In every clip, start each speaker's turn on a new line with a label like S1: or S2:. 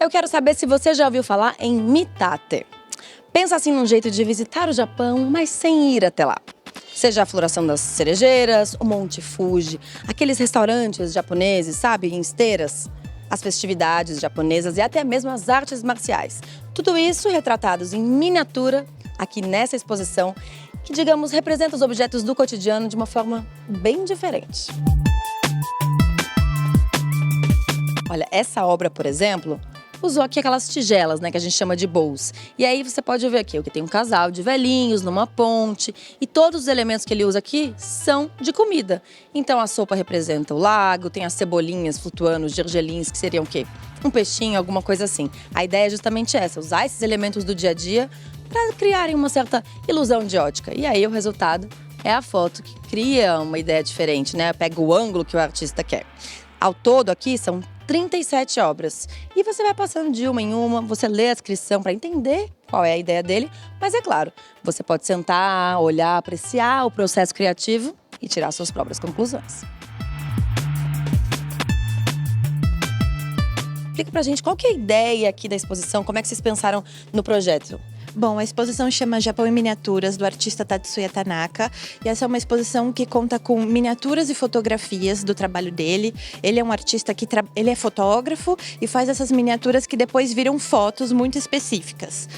S1: Eu quero saber se você já ouviu falar em Mitate. Pensa assim num jeito de visitar o Japão, mas sem ir até lá. Seja a floração das cerejeiras, o Monte Fuji, aqueles restaurantes japoneses, sabe, em esteiras, as festividades japonesas e até mesmo as artes marciais. Tudo isso retratados em miniatura aqui nessa exposição, que, digamos, representa os objetos do cotidiano de uma forma bem diferente. Olha, essa obra, por exemplo, usou aqui aquelas tigelas, né, que a gente chama de bowls. E aí você pode ver aqui que tem um casal de velhinhos numa ponte e todos os elementos que ele usa aqui são de comida. Então a sopa representa o lago, tem as cebolinhas flutuando, os gergelins, que seriam o quê? Um peixinho, alguma coisa assim. A ideia é justamente essa, usar esses elementos do dia a dia para criarem uma certa ilusão de ótica. E aí o resultado é a foto que cria uma ideia diferente, né? Pega o ângulo que o artista quer. Ao todo aqui são 37 obras. E você vai passando de uma em uma, você lê a descrição para entender qual é a ideia dele. Mas é claro, você pode sentar, olhar, apreciar o processo criativo e tirar suas próprias conclusões. Explica pra gente qual que é a ideia aqui da exposição, como é que vocês pensaram no projeto?
S2: Bom, a exposição chama Japão em Miniaturas, do artista Tatsuya Tanaka. E essa é uma exposição que conta com miniaturas e fotografias do trabalho dele. Ele é um artista que ele é fotógrafo e faz essas miniaturas que depois viram fotos muito específicas.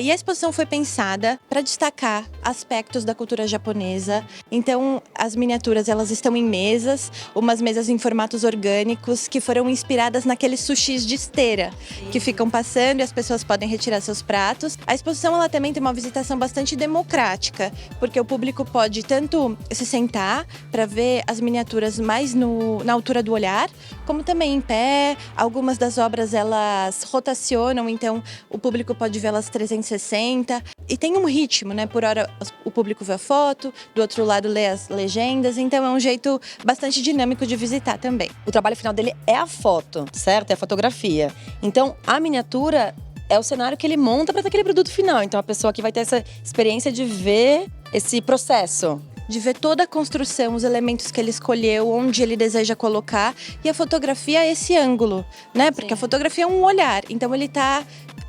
S2: E a exposição foi pensada para destacar aspectos da cultura japonesa. Então, as miniaturas elas estão em mesas, umas mesas em formatos orgânicos que foram inspiradas naqueles sushis de esteira que ficam passando e as pessoas podem retirar seus pratos. A exposição ela também tem uma visitação bastante democrática, porque o público pode tanto se sentar para ver as miniaturas mais na altura do olhar, como também em pé. Algumas das obras elas rotacionam, então o público pode vê-las 360 e tem um ritmo, né? Por hora o público vê a foto, do outro lado lê as legendas, então é um jeito bastante dinâmico de visitar também.
S1: O trabalho final dele é a foto, certo? É a fotografia. Então a miniatura é o cenário que ele monta para ter aquele produto final. Então a pessoa aqui vai ter essa experiência de ver esse processo.
S2: De ver toda a construção, os elementos que ele escolheu, onde ele deseja colocar. E a fotografia é esse ângulo, né? Porque a fotografia é um olhar. Então ele está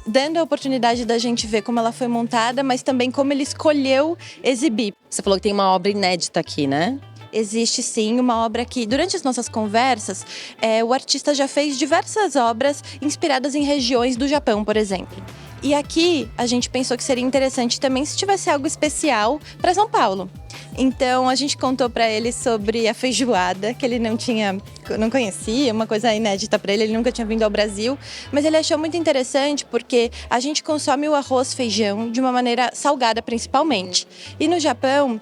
S2: dando a oportunidade da gente ver como ela foi montada, mas também como ele escolheu exibir.
S1: Você falou que tem uma obra inédita aqui, né?
S2: Existe sim uma obra que, durante as nossas conversas, o artista já fez diversas obras inspiradas em regiões do Japão, por exemplo. E aqui a gente pensou que seria interessante também se tivesse algo especial para São Paulo. Então a gente contou para ele sobre a feijoada, que ele não conhecia, uma coisa inédita para ele nunca tinha vindo ao Brasil, mas ele achou muito interessante porque a gente consome o arroz feijão de uma maneira salgada principalmente. E no Japão,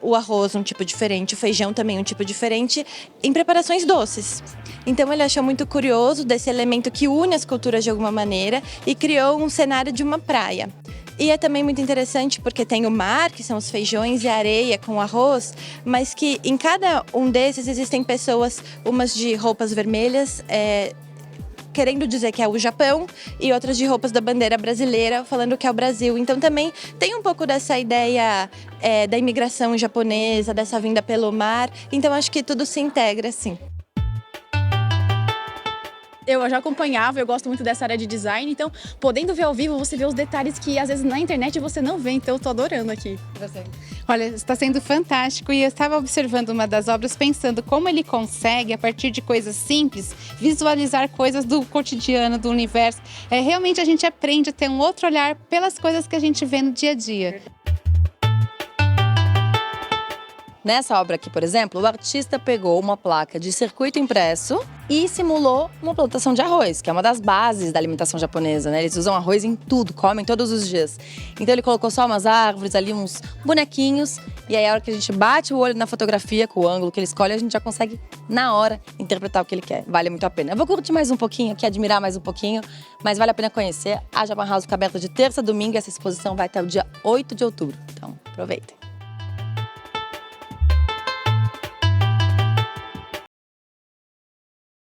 S2: o arroz um tipo diferente, o feijão também um tipo diferente, em preparações doces. Então ele achou muito curioso desse elemento que une as culturas de alguma maneira e criou um cenário de uma praia. E é também muito interessante porque tem o mar, que são os feijões, e a areia com o arroz, mas que em cada um desses existem pessoas, umas de roupas vermelhas, querendo dizer que é o Japão, e outras de roupas da bandeira brasileira, falando que é o Brasil. Então também tem um pouco dessa ideia da imigração japonesa, dessa vinda pelo mar. Então acho que tudo se integra, assim.
S3: Eu já acompanhava, eu gosto muito dessa área de design, então podendo ver ao vivo você vê os detalhes que às vezes na internet você não vê, então eu tô adorando aqui.
S4: Olha, está sendo fantástico e eu estava observando uma das obras pensando como ele consegue, a partir de coisas simples, visualizar coisas do cotidiano, do universo. Realmente a gente aprende a ter um outro olhar pelas coisas que a gente vê no dia a dia.
S1: Nessa obra aqui, por exemplo, o artista pegou uma placa de circuito impresso e simulou uma plantação de arroz, que é uma das bases da alimentação japonesa, né? Eles usam arroz em tudo, comem todos os dias. Então ele colocou só umas árvores ali, uns bonequinhos, e aí a hora que a gente bate o olho na fotografia, com o ângulo que ele escolhe, a gente já consegue, na hora, interpretar o que ele quer. Vale muito a pena. Eu vou curtir mais um pouquinho aqui, admirar mais um pouquinho, mas vale a pena conhecer. A Japan House fica aberta de terça a domingo e essa exposição vai até o dia 8 de outubro. Então, aproveitem.